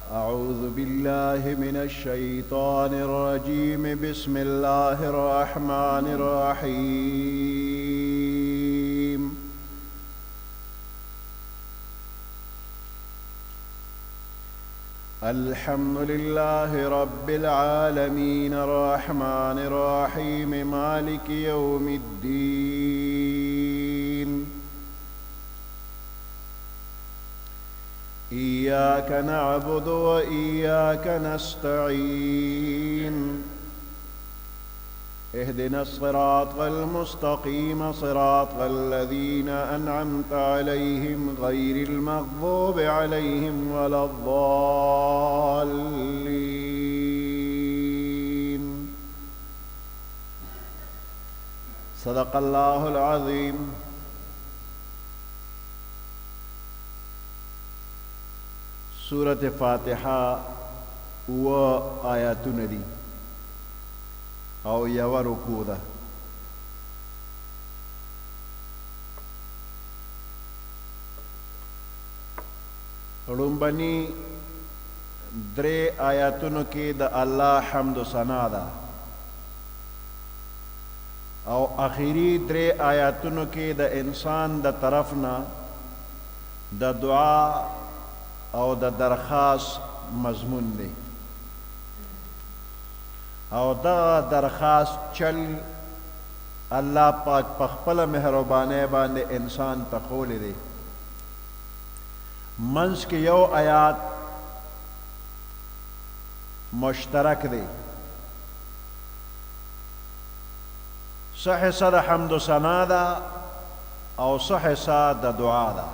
أعوذ بالله من الشيطان الرجيم. بسم الله الرحمن الرحيم. الحمد لله رب العالمين الرحمن الرحيم مالك يوم الدين. إياك نعبد وإياك نستعين. اهدنا الصراط المستقيم صراط الذين أنعمت عليهم غير المغضوب عليهم ولا الضالين. صدق الله العظيم. سورة فاتحة و آياتنا دي او یو رکوع ده. لومبني درې آیاتونو کې د الله حمد و ثنا ده او اخیری درې آیاتونو کې د انسان د طرفنا د دعا او د درخواست مضمون دی او دا درخواست چل الله پاک په خپل مهربانۍ باندې انسان ته ښولی دی. منځ کې یو آیات مشترک دی، څه حصه د حمد و ثنا ده او څه حصه د دعا ده.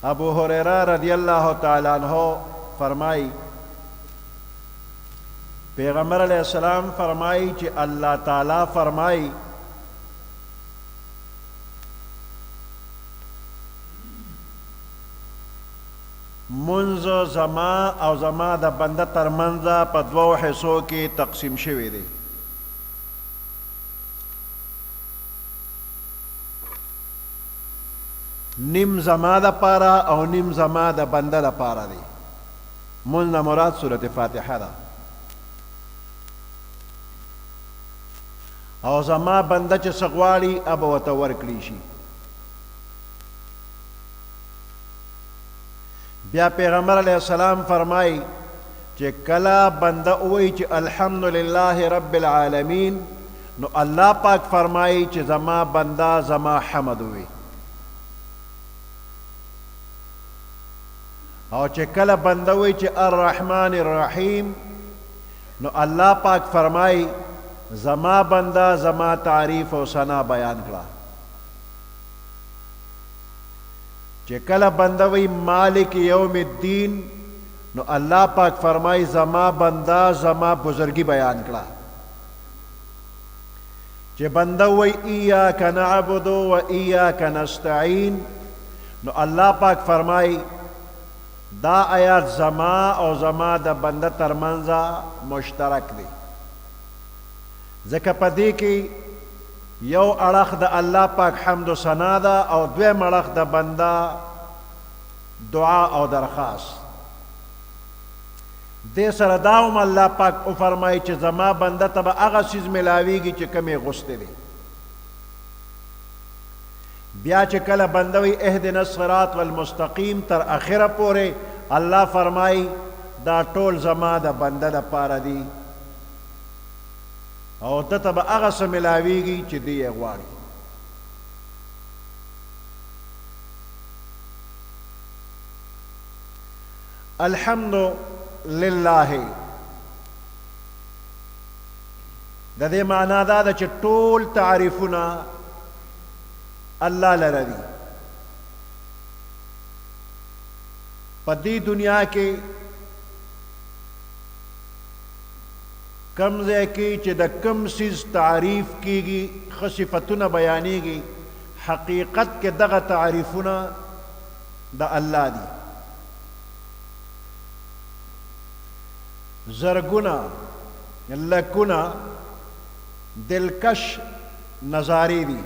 ابو هریره رضی اللہ تعالی عنہ فرمائی پیغمبر علیہ السلام فرمائی کہ اللہ تعالی فرمائی منز زما او زما د بنده تر منځه په دوو حصو کې تقسیم شوی دی. نیم زما د پاره او نیم زما د بنده د پاره دی. مونږ نه مراد سورة فاتحه ده او زما بنده چې څه غواړي اب ورته ورکړی شي. بیا پیغمبر علیه السلام فرمایي چې کله بنده ووایي چې الحمدلله رب العالمین نو الله پاک فرمایي چې زما بنده زما حمد ووایي. او چې کله بنده وی چې الرحمن الرحیم نو الله پاک فرمای زما بنده زما تعریف او ثنا بیان کړه. چې کله بنده وی مالک یوم الدین نو الله پاک فرمای زما بنده زما بزرگی بیان کړه. چې بنده وی ایاک نعبد و ایاک نستعین نو الله پاک فرمای دا آیات زما او زما د بنده ترمنځه مشترک دی، ځکه په دې کې یو اړخ د الله پاک حمد و ثنا ده او دویم اړخ د بنده دعا او درخواست. دې سره دا هم الله پاک وفرمایي چې زما بنده ته به هغه څیز میلاویږي چې کوم یې غوښتی دی. بیا چې کله بنده وی اهدنا الصراط والمستقیم تر اخره پورې الله فرمای دا ټول زما د بنده لپاره دي او ته ته به هغه څه میلاویږي چې دی یې غواړي. الحمد لله د دې معنا دا ده چې ټول تعریفونه الله لره دي. په دې دنیا کې کم ځای کې چې د کم څیز تعریف کیږي ښه صفتونه بیانېږي حقیقت کې دغه تعریفونه د الله دي. زرګونه لکونه دلکش نظارې دي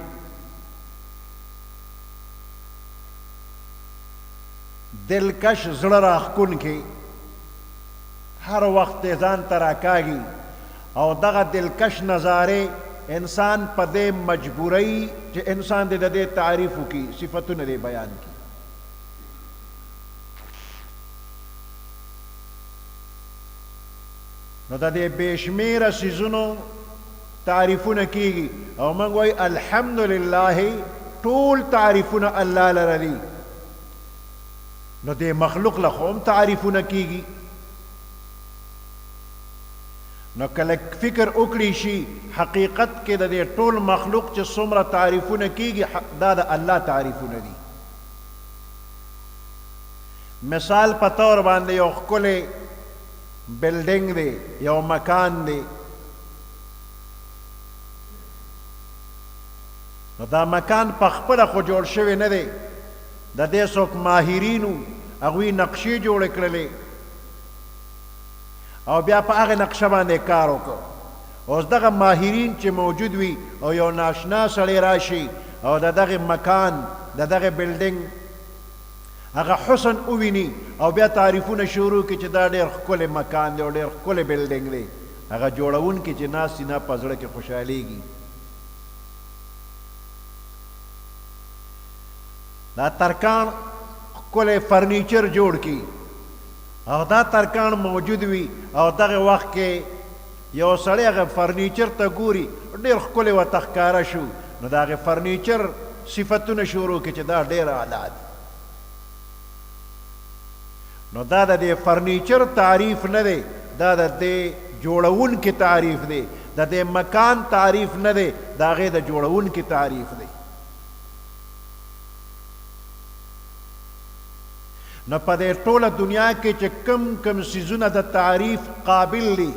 دلکش زړه راښکونکی، هر وخت یې ځان ته راکاږي، او دغه دلکش نظارې انسان په دې مجبوروي چې انسان دې د دې تعریف وکړي، صفتونه دې بیان کړي. نو د دې بې شمېره څیزونو تعریفونه کیږي، او موږ وایي الحمدلله ټول تعریفونه الله لره دي. نو دې مخلوق له خو هم تعریفونه کیږي. نو کله فکر وکړي شي حقیقت کې د دې ټول مخلوق چې څومره تعریفونه کیږي دا د الله تعریفونه دي. مثال په طور باندې یو ښکلی بلډینګ دی، یو مکان دی، نو دا مکان په خپله خو جوړ شوی نه دی، د دې څوک ماهرینو هغوی نقشې جوړې کړلې او بیا په هغې نقشه باندې کار وکړ. اوس دغه ماهرین چې موجود وي او یو ناشنا سړی راشي او د دغه مکان د دغه بلډینګ هغه حسن وویني او بیا تعریفونه شروع کړي چې دا ډېر ښکلی مکان دی او ډېر ښکلی بلډینګ دی، هغه جوړونکي چې ناست دي نه په زړه کې خوشحالېږي. دا ترکاڼ ښکلی فرنیچر جوړ کړي او دا ترکاڼ موجود وي او دغه وخت کې یو سړی هغه فرنیچر ته ګوري ډېر ښکلی ورته ښکاره شو، نو د هغې فرنیچر صفتونه شروع کړي چې دا ډېر اعلی دی. نو دا د دې فرنیچر تعریف نه دی، دا د دې جوړونکي تعریف دی، د دې مکان تعریف نه دی، د هغې د جوړونکي تعریف دی. نو په دې ټوله دنیا کې چې کم کم څیزونه د تعریف قابل دي،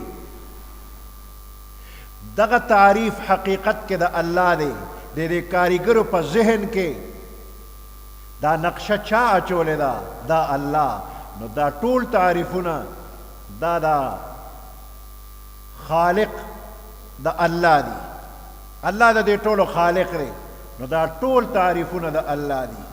دغه تعریف حقیقت کې د الله دی. د دې کاریګرو په ذهن کې دا نقشه چا اچولې ده؟ دا الله. نو دا ټول تعریفونه دا د خالق د الله دي، الله د دې ټولو خالق دی. نو دا ټول تعریفونه د الله دي.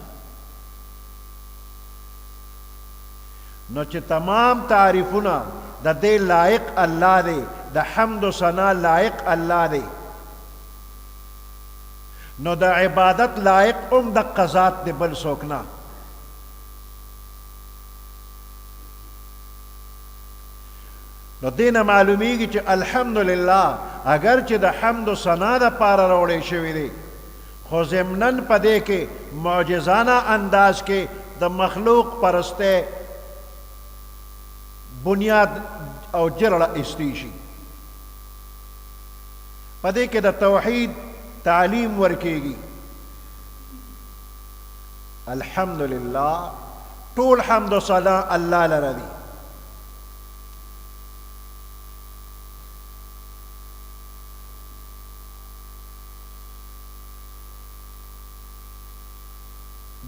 نو چې تمام تعریفونه د دې لایق الله دی، د حمد و ثنا لایق الله دی، نو د عبادت لایق هم د قضات دی، بل څوک نه. نو دینه معلومیږي چې الحمدلله اگر چې د حمد و ثنا دپاره راوړی شوی دی، خو ضمناً په دې کې معجزانه انداز کې د مخلوق پرستی بنیاد او جرړه ایستی شي. په دې کې د توحید تعلیم ورکیږي. الحمدلله ټول حمد و ثنا الله لره دی.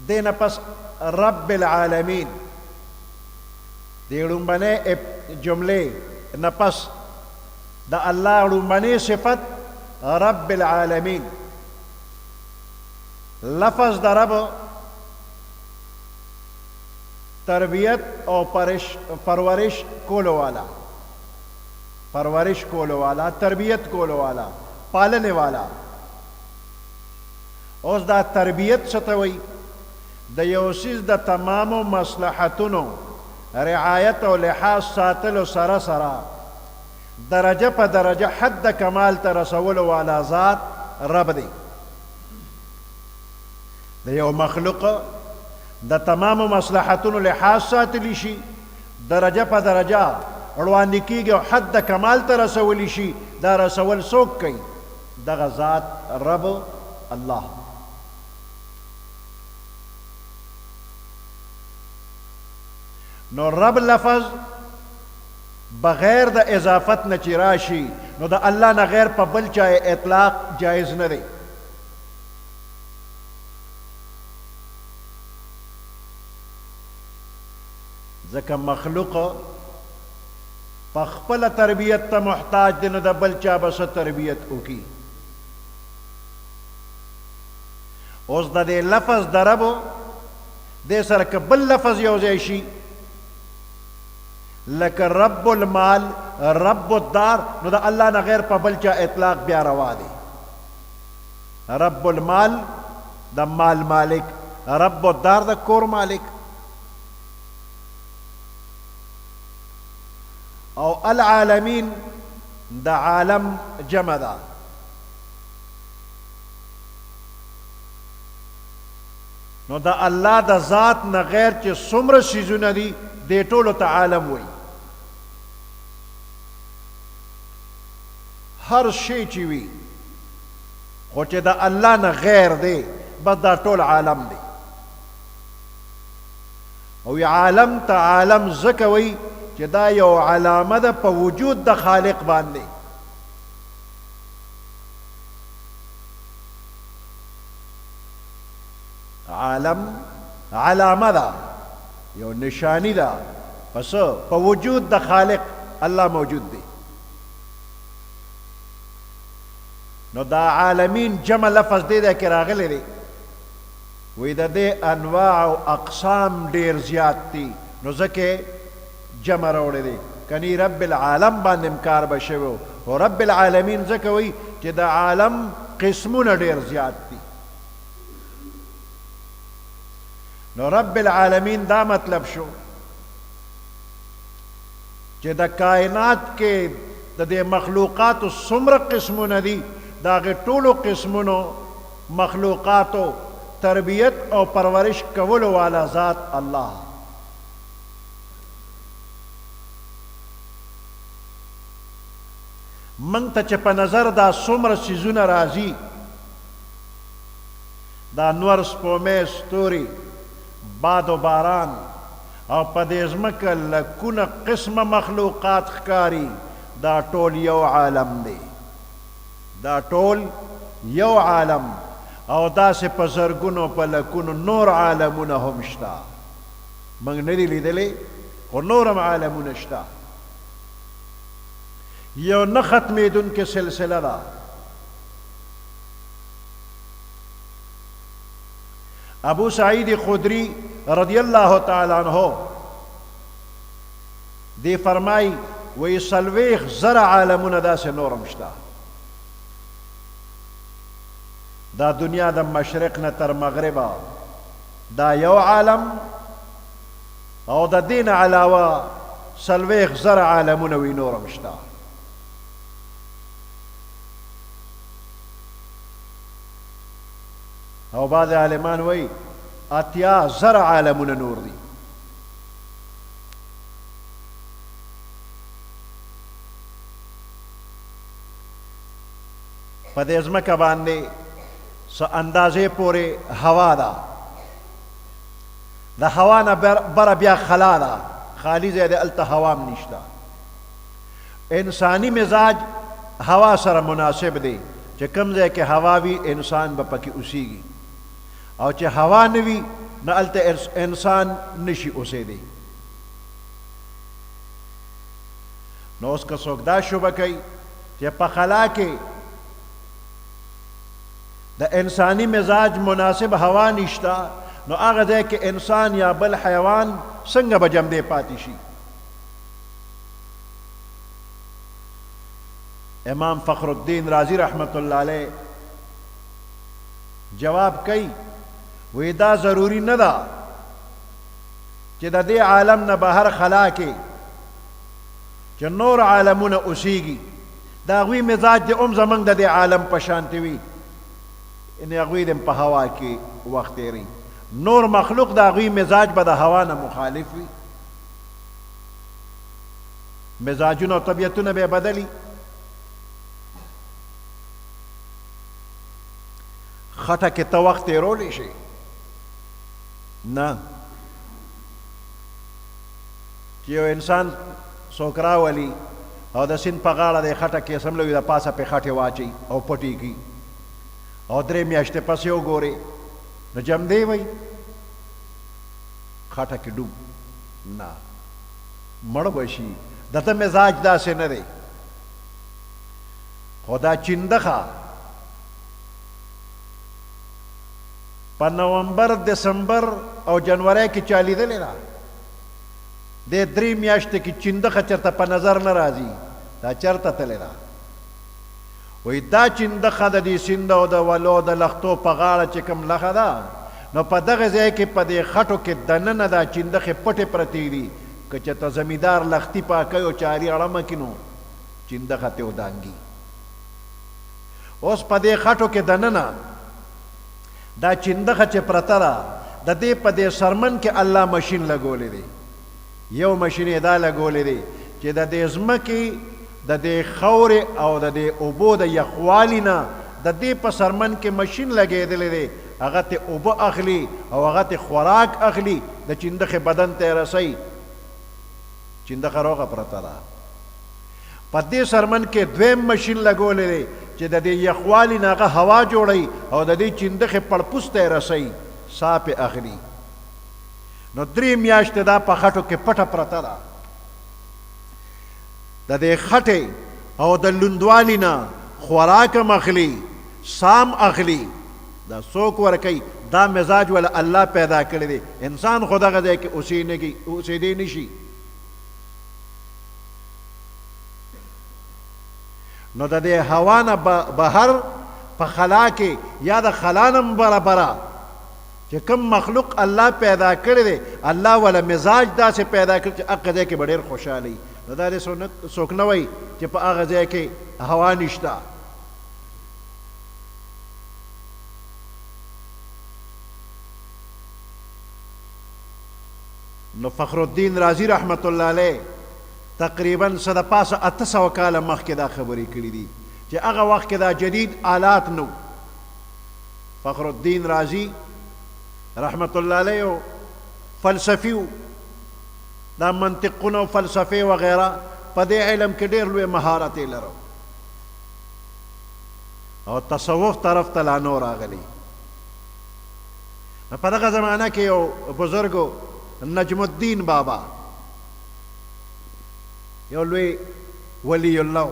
دینه پس رب العالمین دی لومبنۍ جملې نه پس د الله لومبنۍ صفت رب العالمین. لفظ د رب تربیت او پرورش کولو والا، پرورش کولو والا، تربیت کولو والا، پالنے والا. اوس دا تربیت څه ته وایي؟ د یو څیز د تمامو مصلحتونو رعایت او لحاظ ساتلو سره سره درجه په درجه حد کمال ته رسولو والا ذات رب دی. د یو مخلوق د تمامو مصلحتونو لحاظ ساتلی شي، درجه په درجه روانې کیږي او حد کمال ته رسولی شي. دا رسول څوک کوي؟ دغه ذات رب الله. نو رب لفظ بغیر د اضافت نه چې راشي نو د الله نه غیر په بل چا اطلاق جایز نه دی. ځکه مخلوق په خپله تربیت ته محتاج دی، نو د بل چا به څه تربیت وکړي. اوس د دې لفظ د رب دې سره که بل لفظ یو ځای شي لکه رب المال رب الدار نو د الله نه غیر په بل چا اطلاق بیا روا دی رب المال د مال مالک رب الدار د کور مالک او العالمین د عالم جمع ده نو د الله د ذات نه غیر چې څومره څیزونه دي دې ټولو ته عالم وایي هر شی چې وي خو چې د الله نه غیر دی بس دا ټول عالم دی او عالم ته عالم ځکه وایي چې دا یو علامه ده په وجود د خالق باندې عالم علامه ده یو نشانی ده پس په وجود د خالق الله موجود دی نو دا عالمین جمع لفظ دی ده کې راغلی دی وی د دې انواع او اقسام ډیر زیات دي نو ځکه جمع راوړی دی کنی رب العالم باندې امکار به شوی او رب العالمین ځکه وی چې د عالم قسمونه ډیر زیات دي نو رب العالمین دا مطلب شو چې د کائنات کې د دې مخلوقاتو څومره قسمونه دي د هغې ټولو قسمونو مخلوقاتو تربیت او پرورش کولو والا ذات الله من ته چې په نظر دا څومره څیزونه راځي دا نور سپومې ستوري باد و باران او په دې ځمکه لکونه قسمه مخلوقات ښکاري دا ټول یو عالم دی دا ټول یو عالم او داسې په زرګونو په لکونو نور عالمونه هم شته موږ نه دي لیدلی خو نور هم عالمونه شته یو نه ختمېدونکې سلسله ده ابو سعید خدری رضی الله تعالی عنہ دی فرمای وی سلویخ زر عالمونه داسې نورم شته دا دنیا د مشرق نه تر مغربه دا یو عالم او د دین علاوه سلویخ زر عالمونه وی نورم شته او بعض عالمان وی اتیا زر عالمونه نور دي په دې ځمکه باندې څه اندازې پورې هوا ده د هوا نه بره بیا خلا ده خالي ځای دی هلته هوا هم نشته انساني مزاج هوا سره مناسب دی چې کوم ځای کې هوا وي انسان به پکې اوسیږي او چې هوا نه وي نه هلته انسان نشي اوسېدی نو اوس که څوک دا شبه کوي چې په خلا کې د انسانی مزاج مناسب هوا نشته نو هغه ځای کې انسان یا بل حیوان څنګه به جمدی پاتې شي امام فخر الدین رازی رحمت الله علیه جواب کوي وی دا ضروری نه ده چې د دې عالم نه بهر خلا کې چې نور عالمونه اوسیږي د هغوی مزاج د هم زموږ د دې عالم په شانتې وي یعنې هغوی د په هوا کې وخت تېروي نور مخلوق د هغوی مزاج به د هوا نه مخالف وي مزاجونه او طبیعتونه به یې بدلي خټه کې ته وخت تېرولی شي نه چې یو انسان څوک راولي او د سیند په غاړه د خټه کې سملوي د پاسه پې خټې واچوي او پټې کړي او 3 میاشتې پسې وګورې نو جمدی وی خټه کې ډوب نه مړ به شي دته مزاج داسې نه دی خو دا چندخه په نومبر دسمبر او جنوري کې چا لیدلې ده د 3 میاشتې کې چندخه چرته په نظر نه راځي دا چرته تللی ده وایي دا چندخه د دې سیند او د ولو د لښتو په غاړه چې کوم لښه ده نو په دغه ځای کې په دې خټو کې دننه دا چندخې پټې پرتې دي که چېرته زمیندار لښتي پاکوي او چاري اړمه کړي نو چندخه ترې ودانګي اوس په دې خټو کې دننه دا چندخه چې پرته ده د دې په دې سرمن کې الله مشین لګولی دی یو مشین یې دا لګولی دی چې د دې ځمکې د دې خاورې او د دې اوبو د یخوالي نه د دې په سرمن کې مشین لګېدلی دی هغه ته اوبه اخلي او هغه ته خوراک اخلي د چندخې بدن ته یې رسوي چندخه روغه پرته ده په دې سرمن کې دویم مشین لګولی دی چې د دې یخوالي نه هغه هوا جوړوي او د دې چندخې پړپوس ته یې رسوي ساه پې اخلي نو 3 میاشتې دا په خټو کې پټه پرته ده د دې خټې او د لوندوالي نه خوراک هم اخلي سام اخلي دا څوک ورکوي دا مزاج ولا الله پیدا کړی دی انسان خو دغه ځای کې اوسېدی نشي نو د دې هوا نه بهر په خلا کې یا د خلا نه برابره چې کوم مخلوق الله پیدا کړی دی الله ولا مزاج داسې پیدا کړی چې هغه ځای کې به ډېر خوشحاله وي نو دا دې څوک نه وایي چې په هغه ځای کې هوا نشته نو فخر الدین رازی رحمت الله علیه تقریبا څه د پاسه 800 کاله مخکې دا خبرې کړي دي چې هغه وخت کې دا جدید آلات نو فخر الدین رازی رحمت الله علیه فلسفي دا منطقونه او فلسفه وغیره په دې علم کې ډېر لوی مهارت یې لرو او تصوف طرف ته لا نور راغلی په دغه زمانه کې یو بزرګو نجم الدین بابا یو لوی ولی الله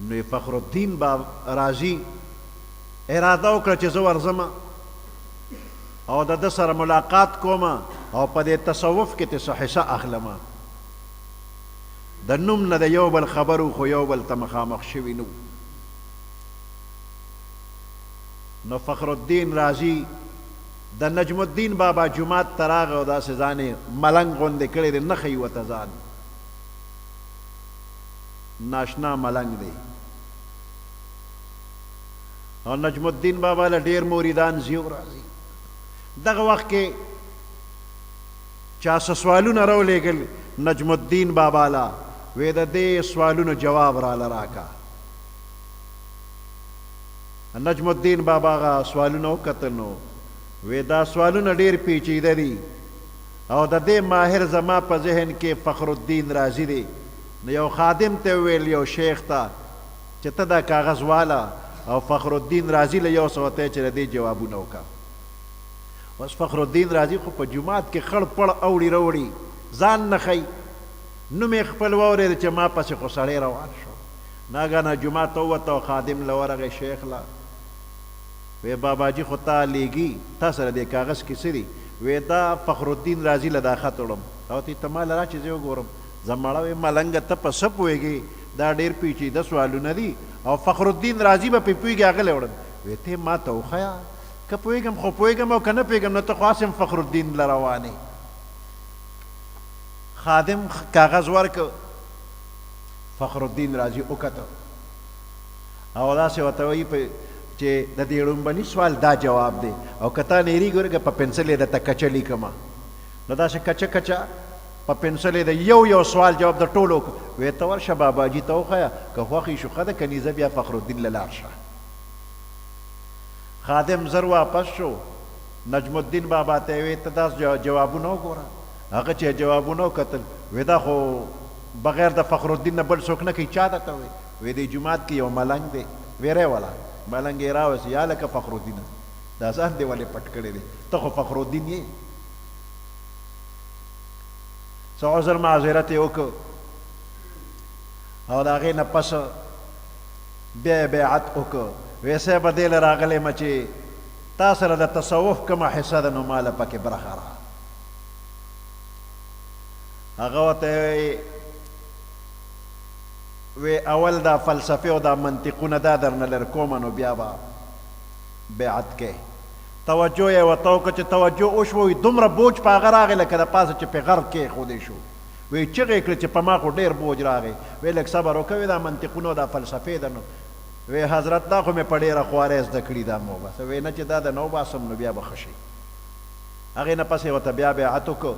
نو فخر الدین بابا رازی اراده وکړه چې زه ورځم او د ده سره ملاقات کوم او په دې تصوف کې ته حصه اخلم د نوم نه د یو بل خبرو خو یو بل ته مخامخ شوي نو نو فخر الدین رازی د نجم الدین بابا جماعت ته راغی او داسې ځان یې ملنګ غوندې کړی دی نه ښیي ورته ځان ناشنا ملنګ دی او نجم الدین بابا له ډېر مریدان زیو راځي دغه وخت کې چا څه سوالونه راولېږل نجم الدین بابا له وی د دې سوالونو جواب راله راکا نجم الدین بابا هغه سوالونه وکتل نو وی دا سوالونه ډېر پیچیده دي او د دې ماهر زما په ذهن کې فخر الدین رازی دی نو یو خادم ته ویل یو شیخ ته چې ته دا کاغذ واله او فخر الدین رازی له یو څه ورته چې د دې جوابونه وکړه اوس فخر الدین رازی خو په جومات کې خړ پړ اوړي راوړي ځان نه ښیي نوم یې خپل واورېد چې ما پسې خو سړی روان شو ناګانه جومات ته ووته او خادم له ورغی شیخ له وی بابا جی خو تا لیږي تا سره دې کاغذ کې څه دي وی دا فخر الدین رازی له دا خط وړم او ته ته ما له را چې زه وګورم زه مړه وی ملنګه ته په څه پوهېږې دا ډېر پیچیده سوالونه دي او فخر الدین رازی به پې پوهېږي هغه له وړم وی ته ما ته وښیه که پوهېږم خو پوهېږم او که نه پوهېږم نو ته خو هسې فخر الدین له روانې خادم کاغذ ورکړ فخر الدین رازی وکته او داسې ورته وایي چې د دې لومبني سوال دا جواب دی او که تا نیریږي ورګه په پنسل یې درته کچه لیکمه نو داسې کچه کچه په پنسل یې د یو سوال جواب د ټولو وی ته ورشه باباجي ته وښیه که خوښ یې شو ښه ده که نه زه بیا فخر الدین له لاړ شه خادم زر واپس شو نجم الدین بابا ته وی ته داس جوابونه وګوره هغه چې جوابونه وکتل وی دا خو بغیر د فخر الدین نه بل څوک نه کوي چا درته وی دې جومات کې یو ملنګ دی ویری والا ملنګ یې راوسي یا لکه فخر الدین دا ځان دې ولې پټ کړی دی ته خو فخر الدین یې څه عذر معذرت یې وکړ او د هغې نه پس بیا یې بیعت وکړ وی صاحبه دې له راغلی یم چې تا سره د تصوف کومه حصه ده نو ماله پکې برخه را هغه ورته وی اول دا فلسفه او دا منطقونه دا درنه لر کومه نو بیا به بیعت کې توجه یې ورته وکړه چې توجه وشوه دومره بوج په هغه راغی لکه د پاسه چې په غر کېښودی شو وی چغې کړه چې په ما خو ډېر بوج راغی وی لږ صبر وکوي دا منطقونه او دا فلسفې ده نو وی حضرت دا خو مې په ډېره خوارۍ زده کړي دا مو بس وی نه چې دا د نو باسم نو بیا به ښه شي هغې نه پسې ورته بیا بیعت وکړو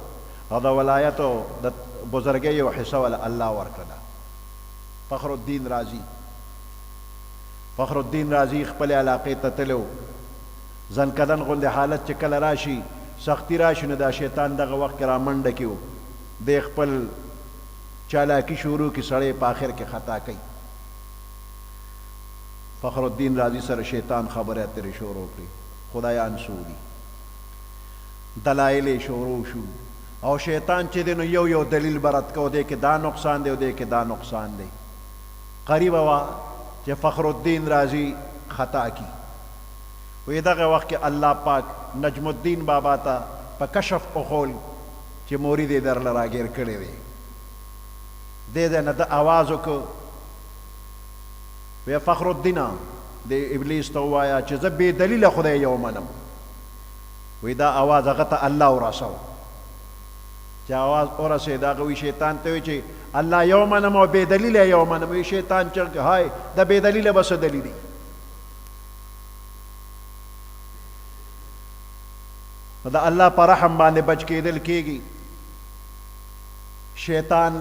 او د ولایتو د بزرګۍ یو حصه وله الله ورکړله فخر الدین رازي خپلې علاقې ته تللی زنکدن غوندې حالت چې کله راشي سختی راشي نو دا شیطان دغه وخت کې را منډه کې و دی خپل چالاکي شروع کې سړی په آخر کې خطا کوي فخر الدین رازي سره شیطان خبرې اترې شروع کړي خدایان څو دي دلایل یې شروع شو او شیطان چې دی نو یو دلیل به رد کو دی کې دا نقصان دی او دی کې دا نقصان دی قریبه وه چې فخر الدین رازي خطا کی وی دغه وخت کې الله پاک نجم الدین بابا ته په کشف وښول چې مرید یې درله راګیر کړی دی دې ځای نه ده آواز وکړ وی فخر الدینه د ابلیس ته ووایه چې زه بې دلیله خدای یو منم وی دا آواز هغه ته الله ورسو چې آواز ورسېد هغه وی شیطان ته وی چې الله یو منم او بې دلیله یو منم وی شیطان چغ های د بې دلیله به څه دلیل نو د الله په رحم باندې بچ کېدل کېږي شیطان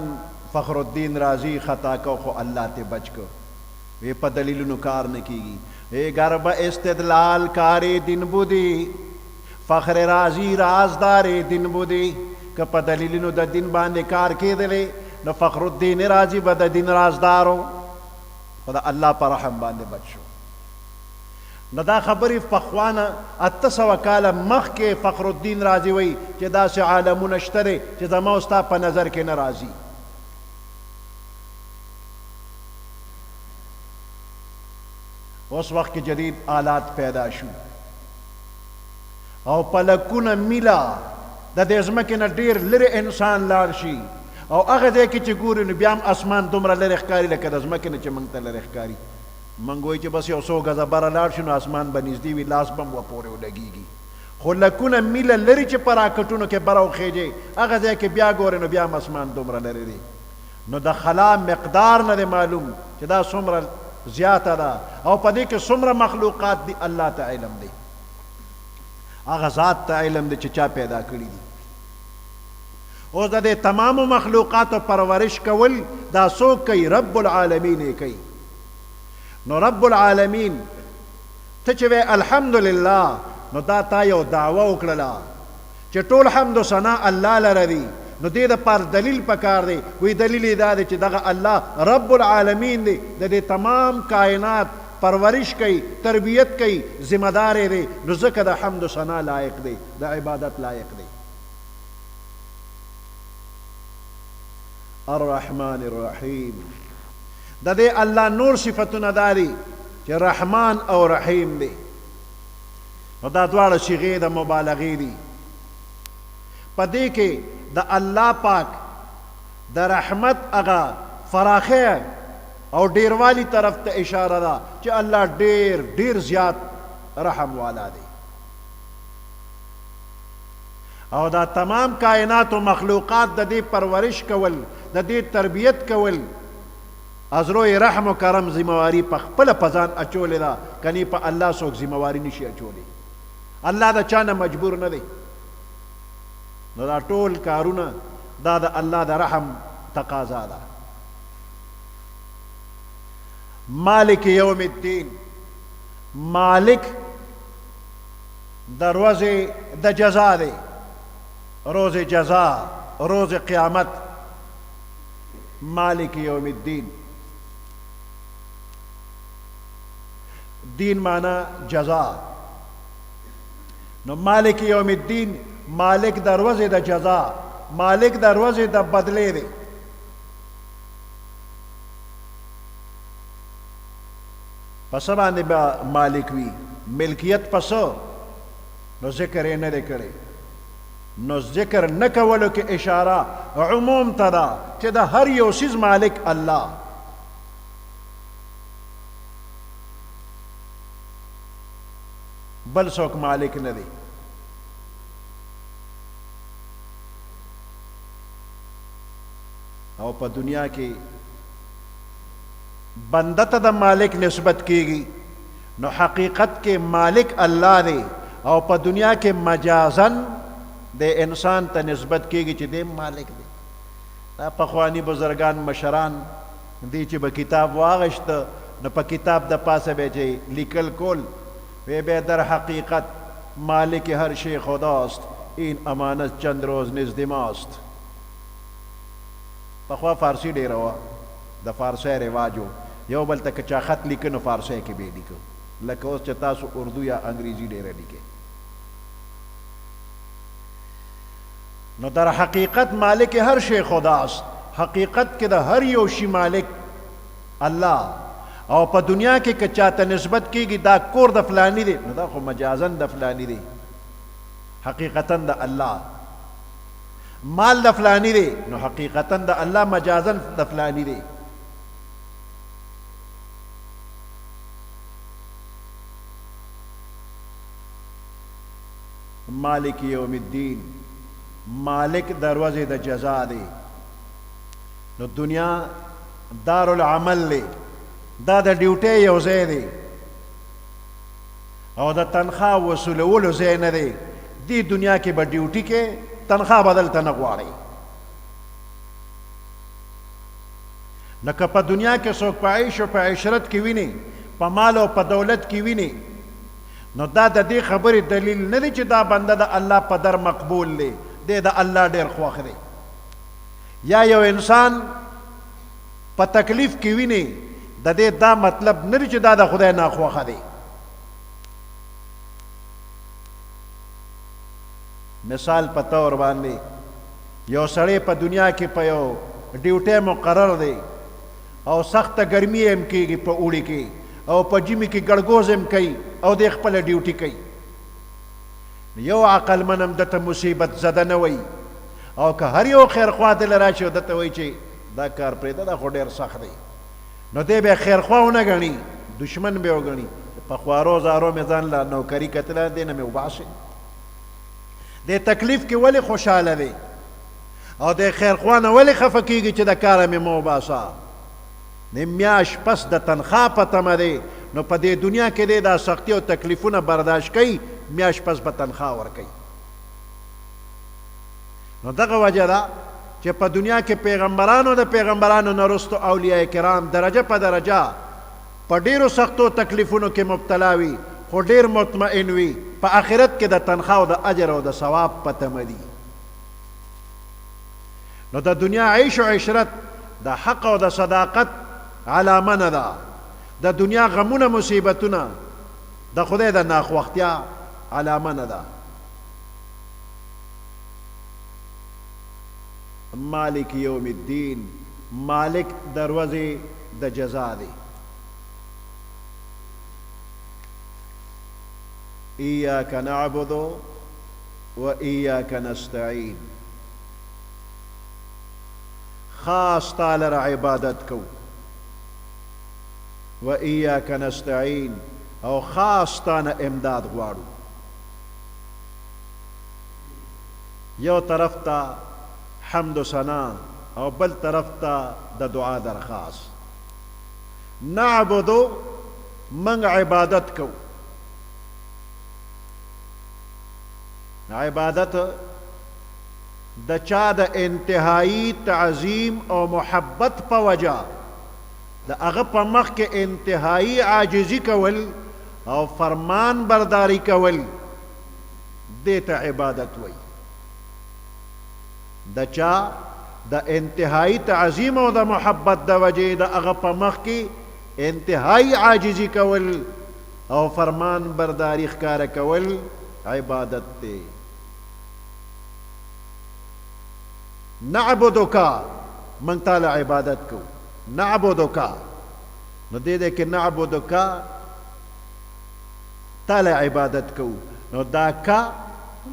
فخر الدین رازي خطا کو خو الله ته بچ کو وی په دلیلونو کار نه کېږي ای گربه استدلال کاری دین بودی فخر رازي رازدار دین بودی که په دلیلونو د دین باندې کار کېدلی نو فخر الدین رازي به د دین رازدارو خو د الله په رحم باندې بچ شو نو دا خبرې پخوانه 800 کاله مخکې فخر الدین رازي وی چې داسې عالمونه شته دی چې زما او ستا په نظر کې نه راځي اوس وخت کې جدید آلات پیدا شو او په لکونه میله د دې ځمکې نه ډېر لرې انسان لاړ شي او هغه ځای کې چې ګوري نو بیا هم اسمان دومره لرې ښکاري لکه د ځمکې نه چې موږ ته لرې ښکاري موږ وایو چې بس یو 100 ګزه بره لاړ شي نو اسمان به نږدې وي لاس به هم ورپورې ولګېږي خو لکونه میله لرې چې په راکټونو کې بره وخیږي هغه ځای کې بیا ګورې نو بیا هم اسمان دومره لرې دی نو د خلا مقدار نه دی معلوم چې دا څومره زیاته ده او په دې کې څومره مخلوقات دي الله ته علم دی هغه ذات ته علم دی چې چا پیدا کړي دي اوس د دې تمامو مخلوقاتو پرورش کول دا څوک کوي رب العالمین یې کوي نو رب العالمین ته چې وی الحمدلله نو دا تا یو دعوه وکړله چې ټول حمد و ثنا الله لره دي نو دې دپاره دلیل پکار دی وی دلیل یې دا دی چې دغه الله رب العالمین دی د دې تمام کائنات پرورش کوي تربیت کوي ذمہ دار دی نو ځکه د حمد و ثنا لایق دی د عبادت لایق دی الرحمن الرحیم د دې الله نور صفتونه دا دي چې رحمان او رحیم دی نو دا دواړه صیغې د مبالغې دي په دې کې د الله پاک د رحمت هغه فراخه او ډیروالی طرف ته اشاره ده چې الله ډیر ډیر زیات رحم والا دی او دا تمام کائنات او مخلوقات د دې پرورش کول د دې تربیت کول از روی رحم و کرم ذمہواری په خپله په ځان اچولې ده کنی په الله څوک ذمہواری نشي اچولی الله د چا نه مجبور نه دی نو دا ټول کارونه دا د الله د رحم تقاضا ده مالک یوم الدین مالک د ورځې د جزا دی روز جزا روز قیامت مالک یوم الدین دین معنی جزا نو مالک یوم الدین مالک د ورځې د جزا مالک د ورځې د بدلې دی پس باندې به مالک وي ملکیت پس نو ذکر یې نه دی کړی. نو ذکر نه کولو کې اشاره عموم ته ده چې د هر یو څیز مالک الله. بل څوک مالک نه دی. او په دنیا کې بنده ته د مالک نسبت کیږي نو حقیقت کې مالک الله دی، او په دنیا کې مجازن د انسان ته نسبت کیږي چې دی مالک دی. دا پخوانی بزرگان مشران دی چې به کتاب واغشت نو په کتاب د پاسه به چې لیکل کول وی به در حقیقت مالک هر شی خداست، این امانت چند روز نزد ماست. پخوا فارسی ډیره وه، د فارسی رواج و، یو بل ته که چا خط لیکه نو فارسی کې به یې لیکه، لکه اوس چې تاسو اردو یا انګریزي ډیره لیکئ. نو در حقیقت مالک هر شی خداست. حقیقت کې د هر یو شی مالک الله. او په دنیا کې که چاته نسبت کیږي دا کور د فلانی دی نو دا خو مجازن د فلانی دی، حقیقتا د الله. مال د فلانی دی نو حقیقتا د الله، مجازن د فلانی دی. مالک یوم الدین، مالک دروازه د جزا دی. نو دنیا دار العمل دی، دا د ډیوټۍ یو ځای دی او د تنخواه وصولولو ځای نه دی. دی دنیا کې به ډیوټي کې تنخواه بدلته نه غواړي. نو که په دنیا کې څوک په عیش او په عشرت کې ویني، په مال او په دولت کې ویني، نو دا د دې خبرې دلیل نه دی چې دا بنده د الله په در مقبول دی، دی د الله ډېر خوښ دی. یا یو انسان په تکلیف کې ویني، د دې دا مطلب نه دی چې دا د خدای ناخوښه دی. مثال په طور باندې یو سړی په دنیا کې په یو ډیوټۍ مقرر دی او سخته ګرمي هم کېږي په اوړي کې، او په ژمي کې ګړګوز هم کوي او د خپله ډیوټي کوي. یو عقلمن هم دته مصیبت زده نه وایي، او که هر یو خیرخوا دله راشي او دته وایي چې دا کار پرېږده دا خو ډېر سخت دی، نو دی به خیرخوا ونه ګڼي، دشمن به وګڼي. په خوارو زارو مې ځان له نوکري کتله، دی نه مې وباسي. د تکلیف کې ولې خوشحاله دی او د خیرخوا نه ولې خفه کېږي چې د کاره مې مه وباسه؟ د میاشت پس د تنخوا په تمه دی، نو په دې دنیا کې دی دا سختي او تکلیفونه برداشت کوي، میاشت پس به تنخوا ورکوي. نو دغه وجه ده چې په دنیا کې پیغمبرانو د پیغمبرانو نه وروستو اولیاء کرام درجه په درجه په ډېرو سختو تکلیفونو کې مبتلا وي، خو ډېر مطمئن وي. په آخرت کې د تنخوا او د اجر او د ثواب په تمه دي. نو د دنیا عیش او عشرت د حق او د صداقت علامه نه ده. د دنیا غمونه مصیبتونه د خدای د ناخوښتیا علامه نه ده. مالک یوم الدین، مالک دروازه د جزا دی. ایاک نعبد و ایاک نستعین، خاص تعالی را عبادت کو، و ایاک نستعین او خاص تانه امداد غواړو. یو طرف ته حمد و ثنا او بل طرف ته د دعا درخواست. نعبدو من عبادت کو، عبادت د چا د انتهایی تعظیم او محبت په وجه د هغه په مخ کې انتهایی عاجزی کول او فرمان برداری کول، دې ته عبادت وایي. د چا د انتهایی تعظیم او د محبت د وجه د هغه په مخ کې انتهایی عاجزی کول او فرمان برداری ښکاره کول عبادت دی. نعبدک، من تعالی عبادت کو، نعبدک، نو دې کې نعبدک تعالی عبادت کو. نو دا کا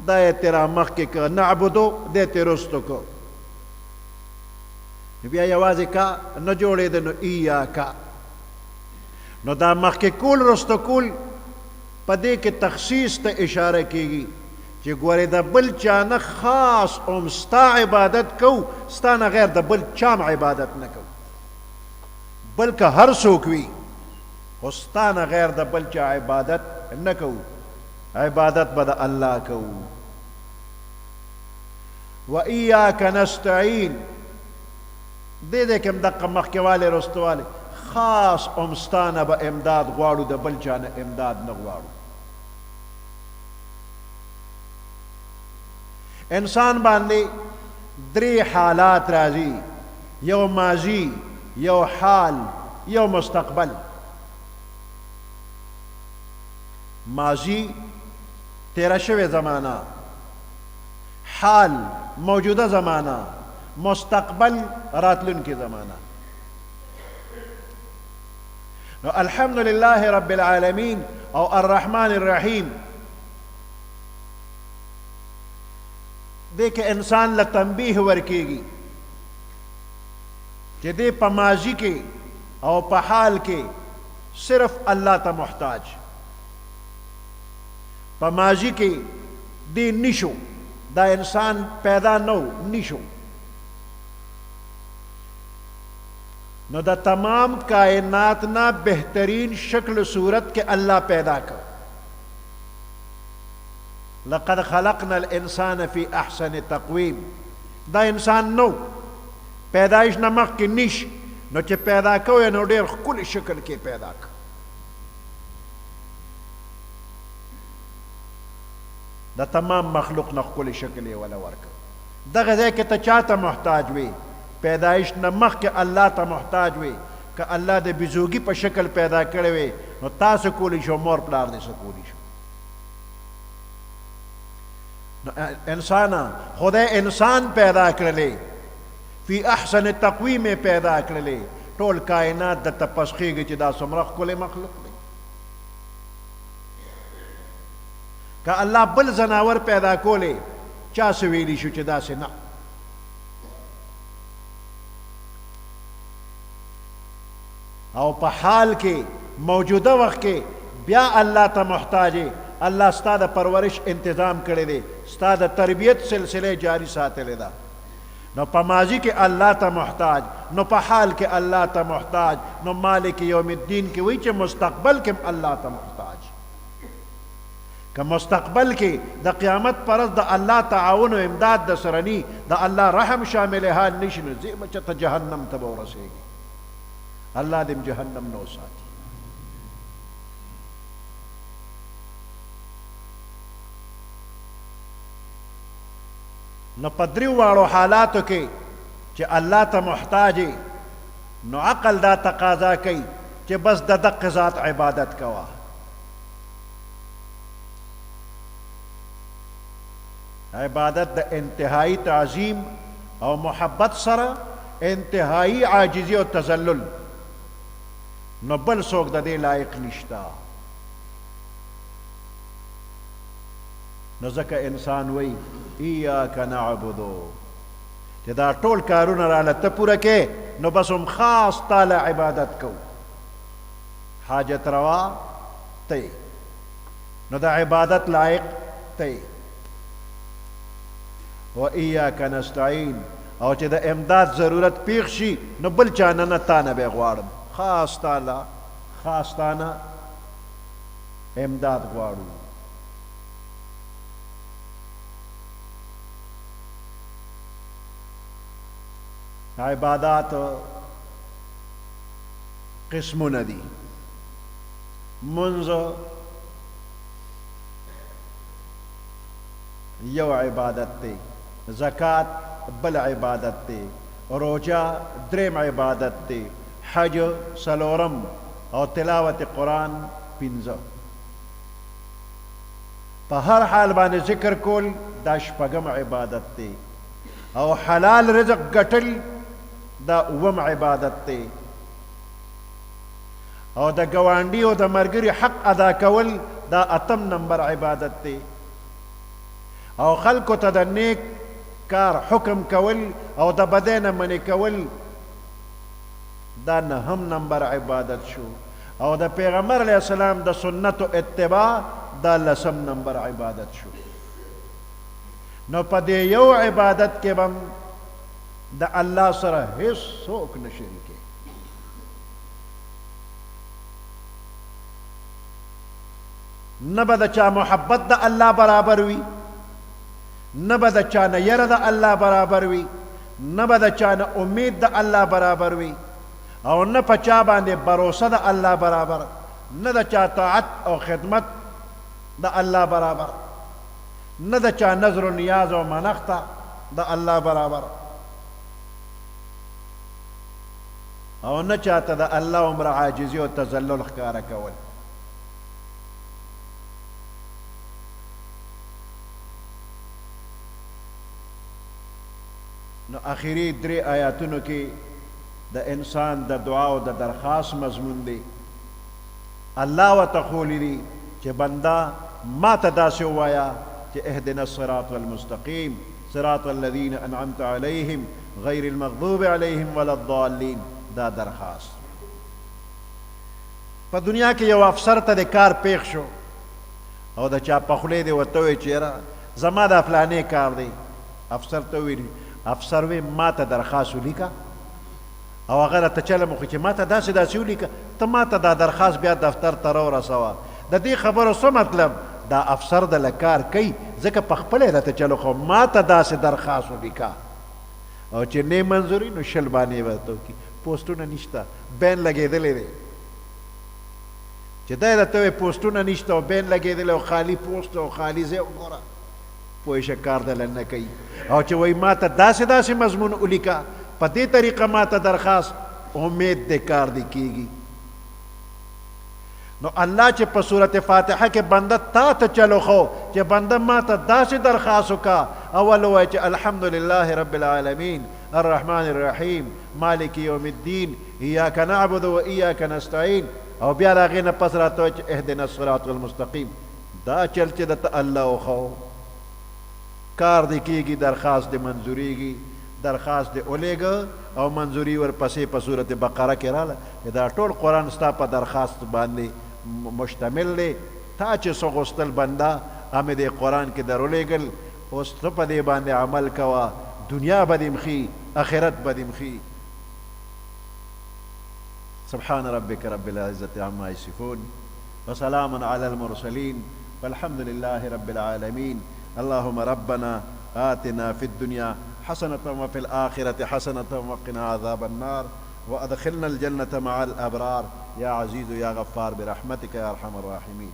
دا تیرا مخ کې که نعبدو دې تیرستو کو بیا یوازې کا نه جوړېده نو ایاکا نو دا مخ کې کول رستو کول په دې کې تخصیص ته اشاره کیږي چې ګورې د بل چا نه خاص اوم ستا عبادت کو ستا نه غیر د بل چا عبادت نه کو بلکې هر څوک وي خو ستا نه غیر د بل چا عبادت نه کو عبادت به د الله کو و ایاک نستعین دې دې کې هم دقه مخکې والی رستو والی خاص اوم ستا نه به امداد غواړو د بل چا نه امداد نه غواړو انسان باندې درې حالات راځي یو ماضی یو حال یو مستقبل ماضی تیرا شوی زمانہ حال موجودہ زمانہ مستقبل راتلن کی زمانہ الحمد لله رب العالمين او الرحمن الرحيم دیکھ انسان له تنبیه ورکیږي چې دې په ماضی کې او په حال کې صرف الله ته محتاج په ماضی کې دې نشو دا انسان پیدا نو نشو نو دا تمام کائنات نا بہترین شکل صورت کے اللہ پیدا کر لقد خلقنا الانسان فی احسن تقویم دا انسان نو پیدائش نمک کی نش نو چه پیدا کوئے نو دیر کل شکل کے پیدا کر دا تمام مخلوق نہ کل شکل والا ورک دا غزے کے تا چاہتا محتاج وی پیدائش نمخ کے اللہ تا محتاج وی کہ اللہ دے بزوگی پا شکل پیدا کرے وی نو تا سکولی شو مور پلار دے سکولی شو انسانا خدا انسان پیدا کرلے فی احسن تقویم پیدا کرلے طول کائنات دا تپسخیگی چی دا سمرخ کل مخلوق دے کہ اللہ بل زناور پیدا کولے چا سویلی شو چی دا سے نا او په حال کې موجوده وخت کې بیا الله ته محتاج الله ستا د پرورش انتظام کړی دی ستا د تربیت سلسله جاری ساتلی ده نو په ماضی کې الله ته محتاج نو په حال کې الله ته محتاج نو مالک یوم الدین کې وایي چې مستقبل کې الله ته محتاج که مستقبل کې د قیامت پر ورځ د الله تعاون او امداد د سره ني د الله رحم شامل حال نشي نو ځي بچ ته جهنم ته به ورسېږي اللہ دم جہنم نو ساتھی نو پدری واړو حالاتو کې چې الله ته محتاج نو عقل دا تقاضا کوي چې بس د دقه ذات عبادت کوا عبادت د انتہائی تعظیم او محبت سره انتہائی عاجزی او تذلل نو بل څوک د دې لایق نشتا نو ځکه انسان وی ایاک نعبدو چې دا ټول کارونه راله ته پوره کې نو بس هم خاص تعالی عبادت کو حاجت روا تی نو دا عبادت لایق تی و ایاک نستعین او چې د امداد ضرورت پیښ شي نو بل چا نه تا نه به غواړم خاص تعالی خاص تانا امداد غواړو عبادات قسمونه دي منځ یو عبادت دی زکات بل عبادت دی روجا دریم عبادت دی حج سلورم او تلاوت قرآن پنځه په هر حال باندې ذکر کول دا شپږم عبادت دی او حلال رزق ګټل دا اوم عبادت دی او د ګاونډي او د مرګري حق ادا کول دا اتم نمبر عبادت دی او خلکو ته د نیک کار حکم کول او د بدۍ نه منې کول دا 9 نمبر عبادت شو او د پیغمبر علیه السلام د سنتو اتباع دا 10 نمبر عبادت شو نو په دې یو عبادت کې به د الله سره هیڅ څوک نه شریکوي نه به د چا محبت د الله برابر وي نه به د چا نه یره د الله برابر وي نه به د چا نه امید د الله برابر وي او نه په چا باندې بروسه د الله برابر نه د چا طاعت او خدمت د الله برابر نه د چا نظر و نیاز او منښته د الله برابر او نه چاته د الله عمره عاجزي او تذلل ښکاره کول نو اخیری 3 آیاتونو کې د انسان د دعا او د درخواست مضمون دی الله ورته ښوولی دي چې بنده ما ته داسې ووایه چې اهدنا الصراط المستقیم صراط الذین انعمت علیهم غیر المغضوب علیهم ولا الضالین دا درخواست په دنیا کې یو افسر ته د کار پیښ شو او د چا په خولې دې ورته ووایي چې یاره زما دا فلانې کار دی افسر ته وویل افسر وی ما ته درخواست ولیکه او هغه راته چلم وکړي چې ما ته داسې داسې ولیکه ته ما ته دا درخواست بیا دفتر ته راورسوه د دې خبرو څه مطلب دا افسر دله کار کوي ځکه په خپله یې راته چلو خو ما ته داسې درخواست ولیکه او چې نه منظوري نو 20 باندې ورته وکړي پوسټونه نشته بین لګېدلی دی چې دی راته وایي پوسټونه نشته او بین لګېدلی او خالي پوسټ او خالي ځای وګوره پوه شه کار دله نه کوي او چې وایي ما ته داسې داسې مضمون ولیکه په دې طریقه ما ته درخواست امید دې کار دې کېږي نو الله چې په صورت فاتحه کې بنده تا ته چلو خو چې بنده ما ته داسې درخواست وکړه اول ووایي چې الحمد لله رب العالمین الرحمن الرحیم مالک یوم الدین ایاک نعبد و ایاک نستعین او بیا د هغې نه پس راته وایي چې اهدنا الصراط المستقیم دا چل چې درته الله وښو کار دې کېږي درخواست دې منظوریږي درخواست دې ولیږه او منظوري ورپسې په صورت بقره کې راله دا ټول قرآن ستا په درخواست باندې مشتمل دی تا چې څه غوښتل بنده همې دې قرآن کې در ولیږل اوس ته په دې باندې عمل کوه دنیا به دې مخي آخرت به دې مخي سبحان ربك رب العزة عما يصفون وسلام على المرسلين والحمد لله رب العالمين اللهم ربنا آتنا في الدنيا حسنة وفي الآخرة حسنة وقنا عذاب النار وأدخلنا الجنة مع الأبرار يا عزيز يا غفار برحمتك يا أرحم الراحمين